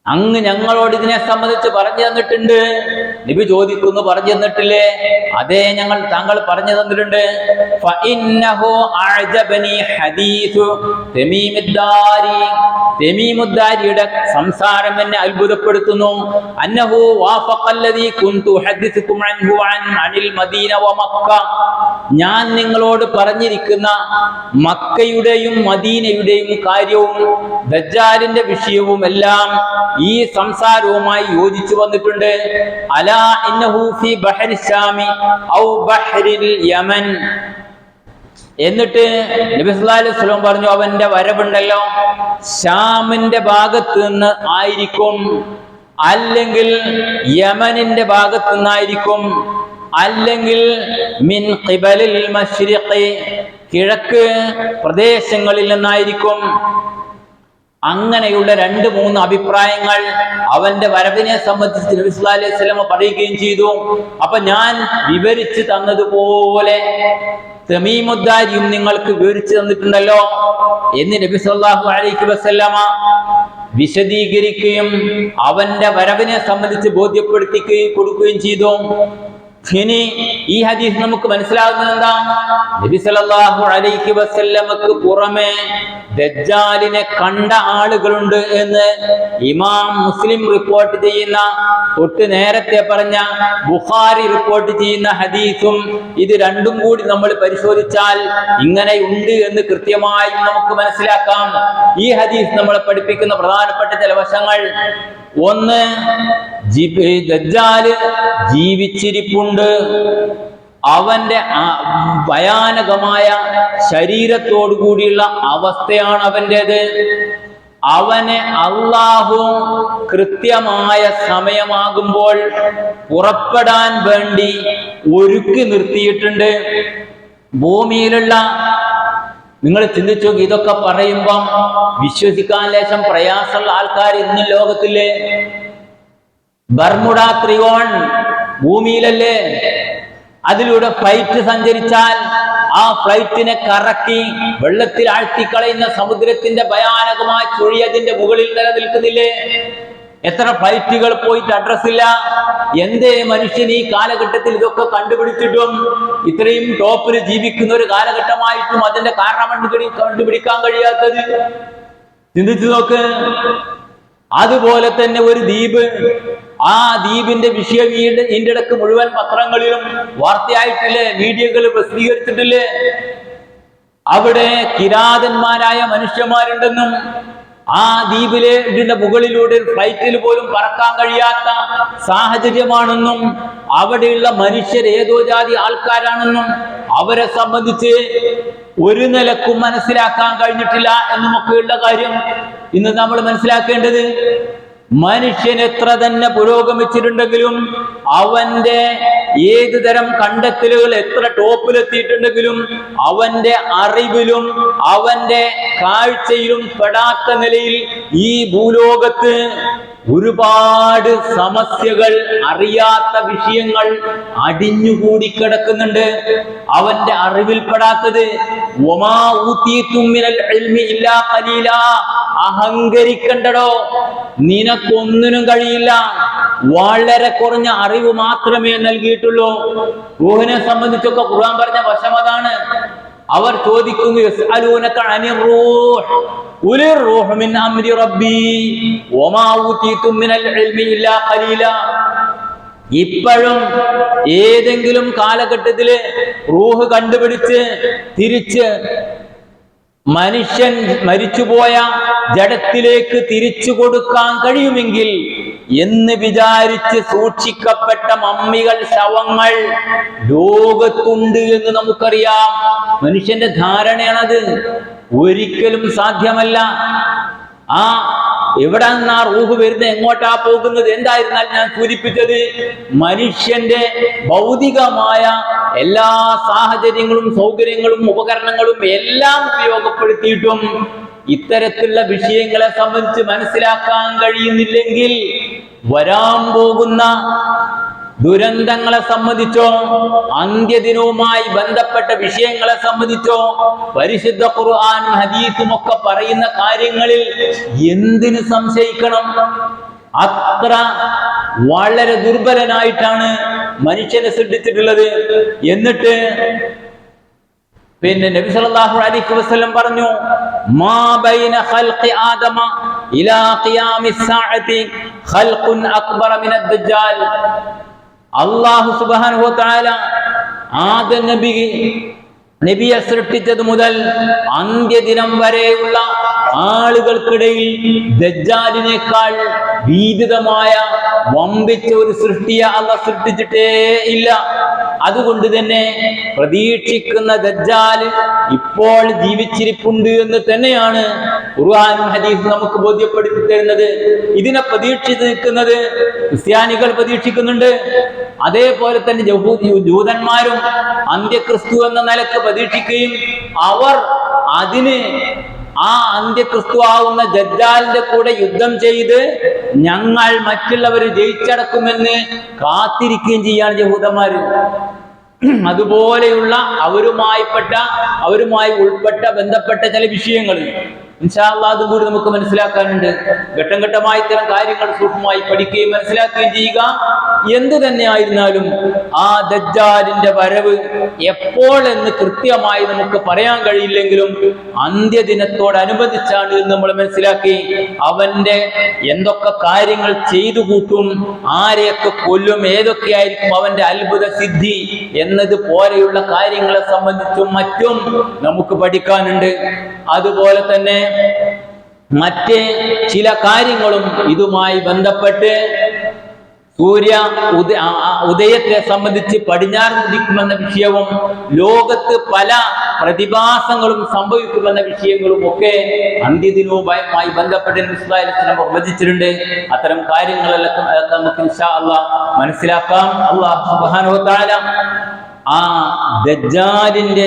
അങ്ങ് ഞങ്ങളോട് ഇതിനെ സംബന്ധിച്ച് പറഞ്ഞു തന്നിട്ടുണ്ട്. നബി ചോദിക്കുന്നു, പറഞ്ഞു തന്നിട്ടില്ലേ? അതെ, താങ്കൾ പറഞ്ഞു തന്നിട്ടുണ്ട്. ഫഇന്നഹു അഅജബനി ഹദീസു തമീമുദ്ദാരി, തമീമുദ്ദാരിയുടെ സംസാരം എന്നെ അത്ഭുതപ്പെടുത്തുന്നു. അന്നഹു വാഫഖല്ലദീ കുന്തു ഹദ്ദിസുകും അൻഹു അനിൽ മദീന വ മക്ക, ഞാൻ നിങ്ങളോട് പറഞ്ഞിരിക്കുന്ന മക്കയുടെയും മദീനയുടെയും കാര്യവും ദജ്ജാലിന്റെ വിഷയവും എല്ലാം ഈ സംസാരവുമായി യോജിച്ചു വന്നിട്ടുണ്ട്. അലാ ഇന്നഹു ഫീ ബഹരി ശാമി ഔ ബഹരിൽ യമൻ, എന്നിട്ട് നബി സല്ലല്ലാഹു അലൈഹി വസല്ലം പറഞ്ഞു, അവന്റെ വരവുണ്ടല്ലോ ശാമിന്റെ ഭാഗത്ത് നിന്ന് ആയിരിക്കും, അല്ലെങ്കിൽ യമനിന്റെ ഭാഗത്ത് നിന്നായിരിക്കും, അല്ലെങ്കിൽ മിൻ ഖിബലിൽ മശ്രിഖി കിഴക്ക് പ്രദേശങ്ങളിൽ നിന്നായിരിക്കും. അങ്ങനെയുള്ള 2-3 അഭിപ്രായങ്ങൾ അവന്റെ വരവിനെ സംബന്ധിച്ച് നബി സല്ലല്ലാഹു അലൈഹി വസല്ലം പറയുകയും ചെയ്തു. അപ്പൊ ഞാൻ വിവരിച്ചു തന്നതുപോലെ തമീമുദ്ദാരിയും നിങ്ങൾക്ക് വിവരിച്ചു തന്നിട്ടുണ്ടല്ലോ എന്ന് നബി സല്ലല്ലാഹു അലൈഹി വസല്ലമ വിശദീകരിക്കുകയും അവന്റെ വരവിനെ സംബന്ധിച്ച് ബോധ്യപ്പെടുത്തി കൊടുക്കുകയും ചെയ്തു. ഇനി ഈ ഹദീസ് നമുക്ക് മനസ്സിലാകുന്നത് എന്താ? നബി സല്ലല്ലാഹു അലൈഹി വസല്ലമക്ക് പുറമെ ദജ്ജാലിനെ കണ്ട ആളുകളുണ്ട് എന്ന് ഇമാം മുസ്ലിം റിപ്പോർട്ട് ചെയ്യുന്ന, തൊട്ട് നേരത്തെ പറഞ്ഞ ബുഖാരി റിപ്പോർട്ട് ചെയ്യുന്ന ഹദീസും ഇത് രണ്ടും കൂടി നമ്മൾ പരിശോധിച്ചാൽ ഇങ്ങനെ ഉണ്ട് എന്ന് കൃത്യമായി നമുക്ക് മനസ്സിലാക്കാം. ഈ ഹദീസ് നമ്മളെ പഠിപ്പിക്കുന്ന പ്രധാനപ്പെട്ട ചില വശങ്ങൾ: ഒന്ന്, ദജ്ജാല് ജീവിച്ചിരിപ്പുണ്ട്. അവന്റെ ഭയാനകമായ ശരീരത്തോടു കൂടിയുള്ള അവസ്ഥയാണ് അവൻ്റെത്. അവനെ അള്ളാഹു കൃത്യമായ സമയമാകുമ്പോൾ പുറപ്പെടാൻ വേണ്ടി ഒരുക്കി നിർത്തിയിട്ടുണ്ട്. ഭൂമിയിലുള്ള, നിങ്ങൾ ചിന്തിച്ചു, ഇതൊക്കെ പറയുമ്പം വിശ്വസിക്കാൻ ലേശം പ്രയാസമുള്ള ആൾക്കാർ ഇന്ന് ലോകത്തില്ലേ? ബർമുഡ ത്രികോൺ ഭൂമിയിലല്ലേ? അതിലൂടെ ഫ്ലൈറ്റ് സഞ്ചരിച്ചാൽ ആ ഫ്ലൈറ്റിനെ കറക്കി വെള്ളത്തിൽ ആഴ്ത്തിക്കളയുന്ന സമുദ്രത്തിന്റെ ഭയാനകമായ ചുഴി അതിന്റെ മുകളിൽ നിലനിൽക്കുന്നില്ലേ? എത്ര ഫ്ലൈറ്റുകൾ പോയിട്ട് അഡ്രസ്സില്ല. എന്തേ മനുഷ്യൻ ഈ കാലഘട്ടത്തിൽ ഇതൊക്കെ കണ്ടുപിടിച്ചിട്ടും ഇത്രയും ടോപ്പിൽ ജീവിക്കുന്ന ഒരു കാലഘട്ടമായിട്ടും അതിന്റെ കാരണം കണ്ടുപിടിക്കാൻ കഴിയാത്തത്? ചിന്തിച്ചു നോക്ക്. അതുപോലെ തന്നെ ഒരു ദ്വീപ്, ആ ദ്വീപിന്റെ വിഷയം ഇതിന്റെ ഇടക്ക് മുഴുവൻ പത്രങ്ങളിലും വാർത്തയായിട്ടില്ലേ, മീഡിയകൾ പ്രസിദ്ധീകരിച്ചിട്ടില്ലേ? അവിടെ കിരാതന്മാരായ മനുഷ്യന്മാരുണ്ടെന്നും ആ ദ്വീപിലെ ഇതിന്റെ മുകളിലൂടെ ഫ്ലൈറ്റിൽ പോലും പറക്കാൻ കഴിയാത്ത സാഹചര്യമാണെന്നും അവിടെയുള്ള മനുഷ്യർ ഏതോ ജാതി ആൾക്കാരാണെന്നും അവരെ സംബന്ധിച്ച് ഒരു നിലക്കും മനസ്സിലാക്കാൻ കഴിഞ്ഞിട്ടില്ല എന്നുമൊക്കെയുള്ള കാര്യം ഇന്ന് നമ്മൾ മനസ്സിലാക്കേണ്ടത്. മനുഷ്യൻ എത്ര തന്നെ പുരോഗമിച്ചിട്ടുണ്ടെങ്കിലും, അവന്റെ ഏത് തരം കണ്ടെത്തലുകൾ എത്ര ടോപ്പിലെത്തിയിട്ടുണ്ടെങ്കിലും, അവന്റെ അറിവിലും അവന്റെ കാഴ്ചയിലും പെടാത്ത നിലയിൽ ഈ ഭൂലോകത്ത് ഒരുപാട് സമസ്യകൾ, അറിയാത്ത വിഷയങ്ങൾ അടിഞ്ഞുകൂടി കിടക്കുന്നുണ്ട്. അവന്റെ അറിവിൽപ്പെടാത്തത്. വമാ ഊതീതും മിനൽ ഇൽമി ഇല്ലാ ഖലീലാ. അഹങ്കരിക്കണ്ടടോ, നിനക്കൊന്നിനും കഴിയില്ല. വളരെ കുറഞ്ഞ അറിവ് മാത്രമേ നൽകിയിട്ടുള്ളൂ. റൂഹിനെ സംബന്ധിച്ചൊക്കെ ഖുർആൻ പറഞ്ഞ വശം അതാണ്. അവർ ചോദിക്കുന്നു, യസ്അലൂനക അനിർ റൂഹ് ഖുലിർ റൂഹു മിൻ അംരി റബ്ബി വമാ ഊതീതും മിനൽ ഇൽമി ഇല്ലാ ഖലീലാ. ഇപ്പോഴും ഏതെങ്കിലും കാലഘട്ടത്തില് റൂഹ് കണ്ടുപിടിച്ച് തിരിച്ച് മനുഷ്യൻ മരിച്ചുപോയ ജഡത്തിലേക്ക് തിരിച്ചു കൊടുക്കാൻ കഴിയുമെങ്കിൽ എന്ന് വിചാരിച്ച് സൂക്ഷിക്കപ്പെട്ട മമ്മികൾ, ശവങ്ങൾ ലോകത്തുണ്ട് എന്ന് നമുക്കറിയാം. മനുഷ്യന്റെ ധാരണയാണത്. ഒരിക്കലും സാധ്യമല്ല. ആ എവിടെ നിന്നാ റൂഹ് വരുന്നത്, എങ്ങോട്ടാ പോകുന്നത്? എന്തായിരുന്നാൽ ഞാൻ സൂചിപ്പിച്ചത്, മനുഷ്യന്റെ ഭൗതികമായ എല്ലാ സാഹചര്യങ്ങളും സൗകര്യങ്ങളും ഉപകരണങ്ങളും എല്ലാം ഉപയോഗപ്പെടുത്തിയിട്ടും ഇത്തരത്തിലുള്ള വിഷയങ്ങളെ സംബന്ധിച്ച് മനസ്സിലാക്കാൻ കഴിയുന്നില്ലെങ്കിൽ വരാൻ പോകുന്ന ദുരന്തങ്ങളെ സംബന്ധിച്ചോ അന്ത്യദിനവുമായി ബന്ധപ്പെട്ട വിഷയങ്ങളെ സംബന്ധിച്ചോ പരിശുദ്ധ ഖുർആനും ഹദീസും ഒക്കെ പറയുന്ന കാര്യങ്ങളിൽ എന്തിനു സംശയിക്കണം? അത്ര വളരെ ദുർബലനായിട്ടാണ് മനുഷ്യനെ സൃഷ്ടിച്ചിട്ടുള്ളത്. എന്നിട്ട് പിന്നെ നബി സല്ലല്ലാഹു അലൈഹി വസല്ലം പറഞ്ഞു, മാ ബൈന ഖൽഖി ആദമ ഇലാ ഖിയാമിസ് സാഅതി ഖൽഖുൻ അക്ബർ മിനദ് ദജ്ജാൽ. അല്ലാഹു സുബ്ഹാനഹു വ തആല ആദം നബിയെ സൃഷ്ടിച്ചത് മുതൽ അന്ത്യദിനം വരെയുള്ള ആളുകൾക്കിടയിൽ ദജ്ജാലിനേക്കാൾ ഭീതിതമായ വമ്പിച്ച ഒരു സൃഷ്ടിയെ അള്ളാഹ് സൃഷ്ടിച്ചിട്ടേ ഇല്ല. അതുകൊണ്ട് തന്നെ പ്രതീക്ഷിക്കുന്ന ദജ്ജാൽ ഇപ്പോൾ ജീവിച്ചിരിപ്പുണ്ട് എന്ന് തന്നെയാണ് ഖുർആനും ഹദീസും നമുക്ക് ബോധ്യപ്പെടുത്തി തരുന്നത്. ഇതിനെ പ്രതീക്ഷിച്ച് നിൽക്കുന്നത് ക്രിസ്ത്യാനികൾ പ്രതീക്ഷിക്കുന്നുണ്ട്. അതേപോലെ തന്നെ ജൂതന്മാരും അന്ത്യക്രിസ്തു എന്ന നിലക്ക് പ്രതീക്ഷിക്കുകയും അവർ അതിന് ആ അന്ത്യക്രിസ്തു ആവുന്ന ദജ്ജാലിന്റെ കൂടെ യുദ്ധം ചെയ്ത് ഞങ്ങൾ മറ്റുള്ളവർ ജയിച്ചടക്കുമെന്ന് കാത്തിരിക്കുകയും ചെയ്യാണ് യഹൂദന്മാര്. അതുപോലെയുള്ള അവരുമായി ബന്ധപ്പെട്ട ചില വിഷയങ്ങൾ ഇൻഷാ അല്ലാഹ് അതും കൂടി നമുക്ക് മനസ്സിലാക്കാനുണ്ട്. ഘട്ടം ഘട്ടമായി ഇത്തരം കാര്യങ്ങൾ സൂക്ഷ്മമായി പഠിക്കുകയും മനസ്സിലാക്കുകയും ചെയ്യുക. എന്തു തന്നെയായിരുന്നാലും ആ ദജ്ജാലിന്റെ വരവ് എപ്പോഴെന്ന് കൃത്യമായി നമുക്ക് പറയാൻ കഴിയില്ലെങ്കിലും അന്ത്യദിനത്തോടനുബന്ധിച്ചാണ് എന്ന് നമ്മൾ മനസ്സിലാക്കി. അവന്റെ എന്തൊക്കെ കാര്യങ്ങൾ ചെയ്തു കൂട്ടും, ആരെയൊക്കെ കൊല്ലും, ഏതൊക്കെയായിരിക്കും അവന്റെ അത്ഭുത സിദ്ധി എന്നതുപോലെയുള്ള കാര്യങ്ങളെ സംബന്ധിച്ചും മറ്റും നമുക്ക് പഠിക്കാനുണ്ട്. അതുപോലെ തന്നെ മറ്റ് ചില കാര്യങ്ങളും ഇതുമായി ബന്ധപ്പെട്ട് ഉദയത്തെ സംബന്ധിച്ച് പടിഞ്ഞാറ് ഉദിക്കുമെന്ന വിഷയവും ലോകത്ത് പല പ്രതിഭാസങ്ങളും സംഭവിക്കുമെന്ന വിഷയങ്ങളും ഒക്കെ അന്ത്യദിനവുമായി ബന്ധപ്പെട്ട് പ്രവചിച്ചിട്ടുണ്ട്. അത്തരം കാര്യങ്ങളെല്ലാം നമുക്ക് ഇൻഷാ അല്ലാഹ് മനസ്സിലാക്കാം. അല്ലാഹു സുബ്ഹാനഹു വ തആല ആ ദജ്ജാലിന്റെ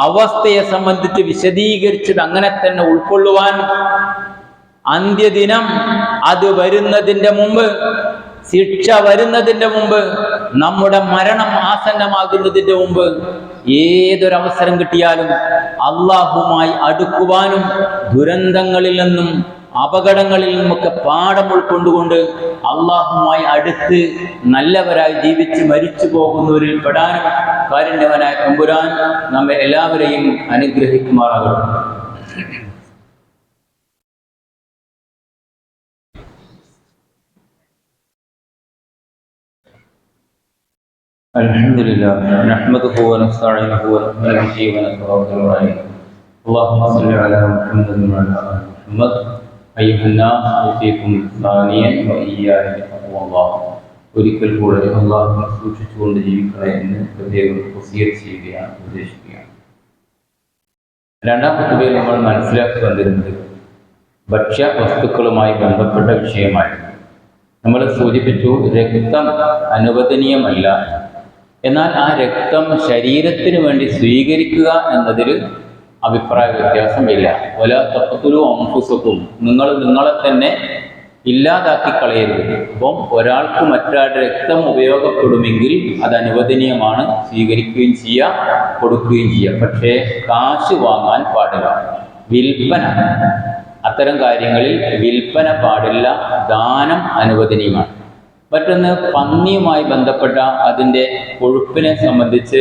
അവസ്ഥയെ സംബന്ധിച്ച് വിശദീകരിച്ചത് അങ്ങനെ തന്നെ ഉൾക്കൊള്ളുവാനും അന്ത്യദിനം അത് വരുന്നതിന്റെ മുമ്പ്, ശിക്ഷ വരുന്നതിന്റെ മുമ്പ്, നമ്മുടെ മരണം ആസന്നമാകുന്നതിന്റെ മുമ്പ് ഏതൊരവസരം കിട്ടിയാലും അള്ളാഹുമായി അടുക്കുവാനും ദുരന്തങ്ങളിൽ നിന്നും അപകടങ്ങളിൽ നിന്നുമൊക്കെ പാഠം ഉൾക്കൊണ്ടുകൊണ്ട് അള്ളാഹുമായി അടുത്ത് നല്ലവരായി ജീവിച്ച് മരിച്ചു പോകുന്നവരിൽ പെടാനും കാരുണ്യവനായ തമ്പുരാൻ നമ്മെ എല്ലാവരെയും അനുഗ്രഹിക്കുമാറാകട്ടെ. അൽഹംദുലില്ലാഹ് നഹ്മദുഹു വനസ്തഈനുഹു വനുഅ്മിനു ബിഹി വനതവക്കലു അലൈഹി. അല്ലാഹുമ്മ സ്വല്ലി അലാ മുഹമ്മദിൻ വഅലാ ആലി മുഹമ്മദ്. അയ്യുഹന്നാസ് ഊസീകും സാനിയൻ വഇയ്യായ ബിത്തഖ്വല്ലാഹ്. ഒരിക്കൽ കൂടെ അല്ലാഹുവിനെ സൂക്ഷിച്ചുകൊണ്ട് ജീവിക്കണേ എന്ന് പ്രത്യേകം വസിയത്ത് ചെയ്യുകയാണ്, ഉപദേശിക്കുകയാണ്. രണ്ടാം ഖുതുബയിൽ നമ്മൾ മനസ്സിലാക്കി വന്നിരുന്നത് ഭക്ഷ്യ വസ്തുക്കളുമായി ബന്ധപ്പെട്ട വിഷയമായിരുന്നു. നമ്മൾ സൂചിപ്പിച്ചു, രക്തം അനുവദനീയമല്ല, എന്നാൽ ആ രക്തം ശരീരത്തിന് വേണ്ടി സ്വീകരിക്കുക എന്നതിൽ അഭിപ്രായ വ്യത്യാസമില്ല. വലാ തഖ്തുലൂ അൻഫുസകും, നിങ്ങൾ നിങ്ങളെ തന്നെ ഇല്ലാതാക്കി കളയരുത്. അപ്പം ഒരാൾക്ക് മറ്റൊരാളുടെ രക്തം ഉപയോഗപ്പെടുമെങ്കിൽ അത് അനുവദനീയമാണ്, സ്വീകരിക്കുകയും ചെയ്യുക, കൊടുക്കുകയും ചെയ്യുക. പക്ഷേ കാശ് വാങ്ങാൻ പാടില്ല. വിൽപ്പന, അത്തരം കാര്യങ്ങളിൽ വിൽപ്പന പാടില്ല, ദാനം അനുവദനീയമാണ്. മറ്റൊന്ന്, പന്നിയുമായി ബന്ധപ്പെട്ട അതിൻ്റെ കൊഴുപ്പിനെ സംബന്ധിച്ച്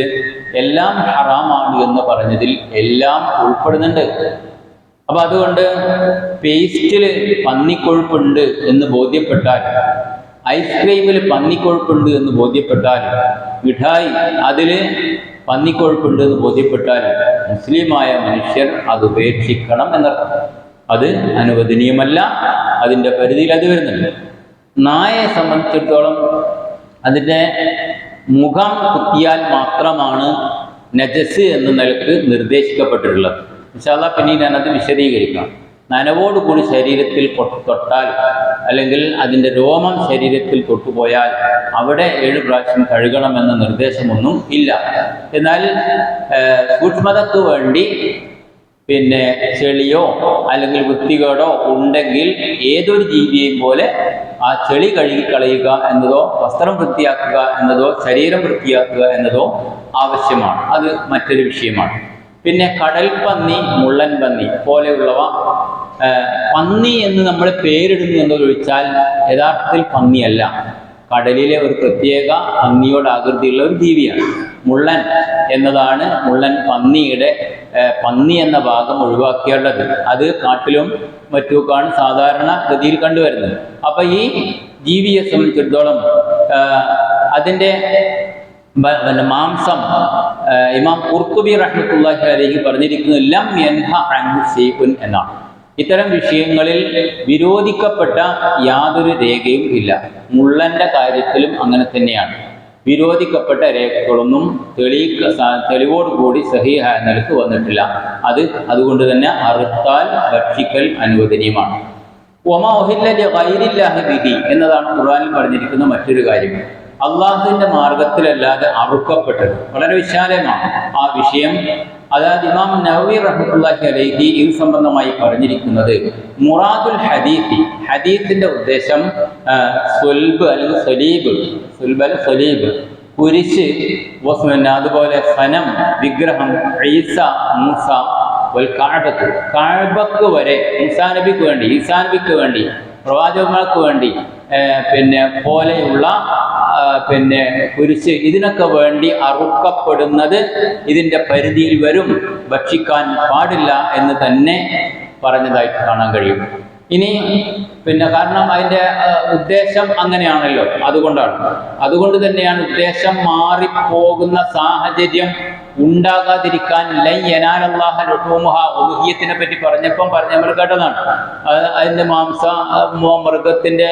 എല്ലാം ഹറാമാണ് എന്ന് പറഞ്ഞതിൽ എല്ലാം ഉൾപ്പെടുന്നുണ്ട്. അപ്പൊ അതുകൊണ്ട് പേസ്റ്റിൽ പന്നിക്കൊഴുപ്പുണ്ട് എന്ന് ബോധ്യപ്പെട്ടാൽ, ഐസ്ക്രീമിൽ പന്നിക്കൊഴുപ്പുണ്ട് എന്ന് ബോധ്യപ്പെട്ടാൽ, മിഠായി അതിൽ പന്നിക്കൊഴുപ്പുണ്ട് എന്ന് ബോധ്യപ്പെട്ടാൽ മുസ്ലിമായ മനുഷ്യർ അത് ഉപേക്ഷിക്കണം എന്നർത്ഥം. അത് അനുവദനീയമല്ല, അതിൻ്റെ പരിധിയിൽ അത് വരുന്നുണ്ട്. നായയെ സംബന്ധിച്ചിടത്തോളം അതിൻ്റെ മുഖം കുത്തിയാൽ മാത്രമാണ് നജസ് എന്ന നിലക്ക് നിർദ്ദേശിക്കപ്പെട്ടിട്ടുള്ളത്. ഇൻഷാ അല്ലാഹ് പിന്നീട് ഞാനത് വിശദീകരിക്കാം. നനവോടുകൂടി ശരീരത്തിൽ തൊട്ടാൽ അല്ലെങ്കിൽ അതിൻ്റെ രോമം ശരീരത്തിൽ തൊട്ടുപോയാൽ അവിടെ 7 പ്രാവശ്യം കഴുകണമെന്ന നിർദ്ദേശമൊന്നും ഇല്ല. എന്നാൽ സൂക്ഷ്മതയ്ക്ക് വേണ്ടി പിന്നെ ചെളിയോ അല്ലെങ്കിൽ വൃത്തികേടോ ഉണ്ടെങ്കിൽ ഏതൊരു ജീവിയെയും പോലെ ആ ചെളി കഴുകിക്കളയുക എന്നതോ വസ്ത്രം വൃത്തിയാക്കുക എന്നതോ ശരീരം വൃത്തിയാക്കുക എന്നതോ ആവശ്യമാണ്. അത് മറ്റൊരു വിഷയമാണ്. പിന്നെ കടൽപ്പന്നി, മുള്ളൻ പന്നി പോലെയുള്ളവ, പന്നി എന്ന് നമ്മൾ പേരിടുന്നു എന്ന് ചോദിച്ചാൽ യഥാർത്ഥത്തിൽ പന്നിയല്ല, കടലിലെ ഒരു പ്രത്യേക പന്നിയോട് ആകൃതിയുള്ള ഒരു ജീവിയാണ്. മുള്ളൻ എന്നതാണ് മുള്ളൻ പന്നിയുടെ പന്നി എന്ന ഭാഗം ഒഴിവാക്കേണ്ടത്. അത് കാട്ടിലും മറ്റുമൊക്കെയാണ് സാധാരണ ഗതിയിൽ കണ്ടുവരുന്നത്. അപ്പൊ ഈ ജീവിയെ സംബന്ധിച്ചിടത്തോളം അതിൻ്റെ മാംസം ഇമാം ഖുർത്തുബി റഹ്മത്തുള്ളാഹി അലൈഹി പറഞ്ഞിരിക്കുന്നത് ലം യൻഹ അൻഹു ശൈഉൻ എന്നാണ്. ഇത്തരം വിഷയങ്ങളിൽ വിരോധിക്കപ്പെട്ട യാതൊരു രേഖയും ഇല്ല. മുള്ളന്റെ കാര്യത്തിലും അങ്ങനെ തന്നെയാണ്. വിരോധിക്കപ്പെട്ട രേഖകളൊന്നും തെളിവോടുകൂടി സഹീഹായ നിലക്ക് വന്നിട്ടില്ല. അതുകൊണ്ട് തന്നെ അറുത്താൽ ഭക്ഷിക്കൽ അനുവദനീയമാണ്. വമാ ഉഹില്ല ലിഗൈരില്ലാഹി ബിഹി എന്നതാണ് ഖുർആനിൽ പറഞ്ഞിരിക്കുന്ന മറ്റൊരു കാര്യം. അള്ളാഹുവിന്റെ മാർഗത്തിലല്ലാതെ അറുക്കപ്പെട്ടത്. വളരെ വിശാലമാണ് ആ വിഷയം. അതായത് ഇമാം നവവി റഹ്മത്തുള്ളാഹി അലൈഹി ഇത് സംബന്ധമായി പറഞ്ഞിരിക്കുന്നത്, മുറാദുൽ ഹദീത്തിന്റെ ഉദ്ദേശം സ്വൽബ് അല്ലെങ്കിൽ സ്വലീബ്, കുരിശ്, അതുപോലെ സനം, വിഗ്രഹം, ഈസ, മൂസ, കഅബക്ക് വരെ മൂസാ നബിക്ക് വേണ്ടി, ഈസാ നബിക്ക് വേണ്ടി, പ്രവാചകന്മാർക്ക് വേണ്ടി പോലെയുള്ള കുരിശ്, ഇതിനൊക്കെ വേണ്ടി അറുക്കപ്പെടുന്നത് ഇതിന്റെ പരിധിയിൽ വരും, ഭക്ഷിക്കാൻ പാടില്ല എന്ന് തന്നെ പറഞ്ഞതായിട്ട് കാണാൻ കഴിയും. ഇനി കാരണം അതിന്റെ ഉദ്ദേശം അങ്ങനെയാണല്ലോ, അതുകൊണ്ട് തന്നെയാണ് ഉദ്ദേശം മാറിപ്പോകുന്ന സാഹചര്യം ഉണ്ടാകാതിരിക്കാൻ ഉലുഹിയ്യത്തിനെ പറ്റി നമ്മൾ കേട്ടതാണ്. അതിന്റെ മൃഗത്തിന്റെ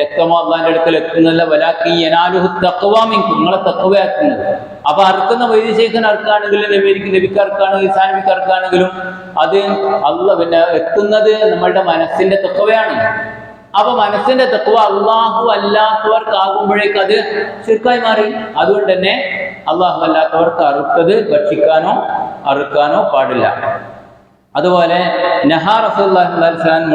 രക്തമോ അള്ളാന്റെ അടുക്കൽ എത്തുന്നല്ല, വലാക്കി യനാലുഹു തഖ്വ മിൻകും, നിങ്ങളെ തഖ്വയാക്കുന്നത്. അപ്പൊ അറുക്കുന്ന വൈദ്യശേഖരൻ അർക്കാണെങ്കിലും, നബിക്ക് അർക്കാണെങ്കിലും, ഈസാ നബിക്ക് അർക്കാണെങ്കിലും അത് എത്തുന്നത് നമ്മളുടെ മനസ്സിന്റെ തഖ്വയാണ്. അപ്പൊ മനസ്സിന്റെ തഖ്വ അള്ളാഹു അല്ലാത്തവർക്കാകുമ്പോഴേക്ക് അത് ശിർക്കായി മാറി. അതുകൊണ്ട് തന്നെ അള്ളാഹു അല്ലാത്തവർക്ക് അറുത്തത് ഭക്ഷിക്കാനോ അറുക്കാനോ പാടില്ല. അതുപോലെ നഹാ റസൂലുള്ളാഹി സ്വല്ലല്ലാഹു അലൈഹി വസല്ലം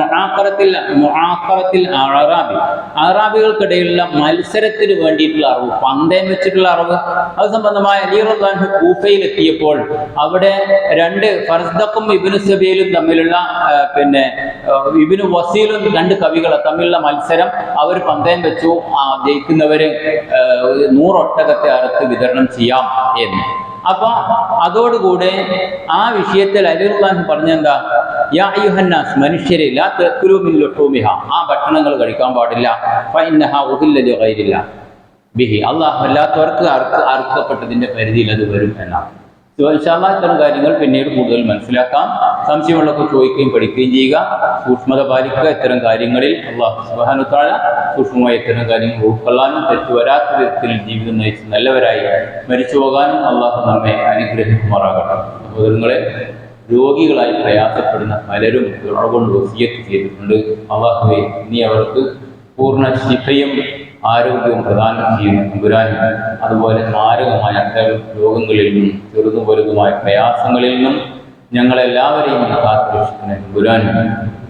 അറാബികൾക്കിടയിലുള്ള മത്സരത്തിന് വേണ്ടിയിട്ടുള്ള അറിവ്, പന്തയം വെച്ചിട്ടുള്ള അറിവ്, അത് സംബന്ധമായ അലി റളിയല്ലാഹു അൻഹു കൂഫയിലെത്തിയപ്പോൾ അവിടെ ഫർസ്ദഖും ഇബ്നു സബീലും തമ്മിലുള്ള ഇബ്നു വസീലും രണ്ട് കവികളെ തമ്മിലുള്ള മത്സരം അവർ പന്തയം വെച്ചു. ജയിക്കുന്നവര് 100 ഒട്ടകത്തെ അറുത്ത് വിതരണം ചെയ്യാം എന്ന്. അപ്പൊ അതോടുകൂടെ ആ വിഷയത്തിൽ അലി റളിയല്ലാഹു അൻഹു പറഞ്ഞെന്താ, യാ അയ്യുഹന്നാസ്, മനുഷ്യരെ, ലാ തഅകുലൂ മിൻ ലുഹൂമിഹ, ആ ഭക്ഷണങ്ങൾ കഴിക്കാൻ പാടില്ല. ഫഇന്നഹാ ഉഹില്ല ലിഗൈരില്ലാഹ് ബിഹി, അല്ലാഹു അല്ലാത്തവർക്ക് അറുക്കപ്പെട്ടതിന്റെ പരിധിയിൽ അത് വരും എന്നാണ്. ഇൻഷാ അല്ലാഹ് ഇത്തരം കാര്യങ്ങൾ പിന്നീട് കൂടുതൽ മനസ്സിലാക്കാം. സംശയമുള്ളവർക്ക് ചോദിക്കുകയും പഠിക്കുകയും ചെയ്യുക. സൂക്ഷ്മത പാലിക്കുക. ഇത്തരം കാര്യങ്ങളിൽ അല്ലാഹു സുബ്ഹാനഹു വ തആല സൂക്ഷ്മമായി ഇത്തരം കാര്യങ്ങൾ ഉൾക്കൊള്ളാനും തെറ്റുവരാത്ത വിധത്തിൽ ജീവിതം നയിച്ച് നല്ലവരായി മരിച്ചു പോകാനും അല്ലാഹു നമ്മെ അനുഗ്രഹിക്കുമാറാകട്ടെ. സഹോദരങ്ങളെ, രോഗികളായി പ്രയാസപ്പെടുന്ന പലരും കൊണ്ട് വസിയത്ത് ചെയ്തിട്ടുണ്ട്. അല്ലാഹുവേ, നീ അവർക്ക് പൂർണ്ണ ശിഫയും ആരോഗ്യവും പ്രദാനം ചെയ്യുന്ന തമ്പുരാനും, അതുപോലെ മാരകമായ അത്തരം രോഗങ്ങളിൽ നിന്നും ചെറുതും വലുതുമായ പ്രയാസങ്ങളിൽ നിന്നും ഞങ്ങളെല്ലാവരെയും കാത്തുരക്ഷിക്കുന്ന തമ്പുരാനും,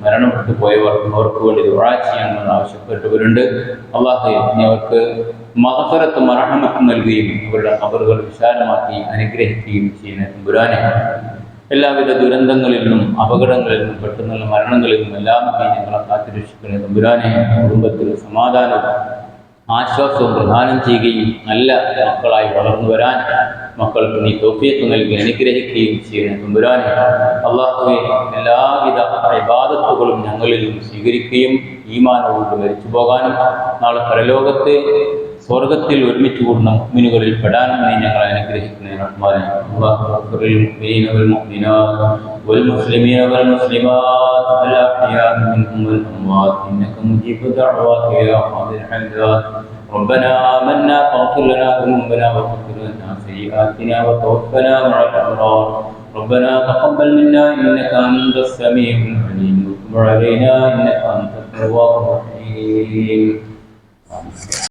മരണപ്പെട്ടു പോയവർ അവർക്ക് വേണ്ടി ദുആ ചെയ്യണമെന്ന് ആവശ്യപ്പെട്ടവരുണ്ട്. അല്ലാഹുവേ, നീ അവർക്ക് മഗ്ഫിറത്തും റഹ്മത്തും നൽകുകയും അവരുടെ ഖബറുകൾ വിശാലമാക്കി അനുഗ്രഹിക്കുകയും ചെയ്യുന്ന തമ്പുരാനെ, എല്ലാവിധ ദുരന്തങ്ങളിൽ നിന്നും അപകടങ്ങളിൽ നിന്നും പെട്ടെന്നുള്ള മരണങ്ങളിൽ നിന്നും എല്ലാം ഞങ്ങളെ കാത്തുരക്ഷിക്കുന്ന തമ്പുരാനെ, കുടുംബത്തിൽ സമാധാനവും ആശ്വാസവും പ്രദാനം ചെയ്യുകയും നല്ല മക്കളായി വളർന്നു വരാൻ മക്കൾക്ക് നീ തൗഫീഖ് നൽകി അനുഗ്രഹിക്കുകയും ചെയ്യുന്ന തമ്പുരാനെ, അല്ലാഹുവേ, എല്ലാവിധ ഇബാദത്തുകളും ഞങ്ങളിൽ നിന്നും സ്വീകരിക്കുകയും ഈമാനോട് മരിച്ചു പോകാനും നാളെ പരലോകത്ത് സ്വർഗത്തിൽ ഒരുമിച്ച് കൂടുന്ന മുഅ്മിനുകളിൽ പെടാനും നീ ഞങ്ങളെ അനുഗ്രഹിക്കുന്ന റഹ്മാനെ. والمسلمين والمسلمات الأحياء منهم والأموات إنك مجيب الدعوات يا قاضي الحاجات. ربنا آمنا فاغفر لنا ذنوبنا وغفر لنا سيئاتنا وتوفنا مع الأبرار. ربنا تقبل منا إنك أنت السميع العليم وتب علينا إنك أنت التواب الرحيم.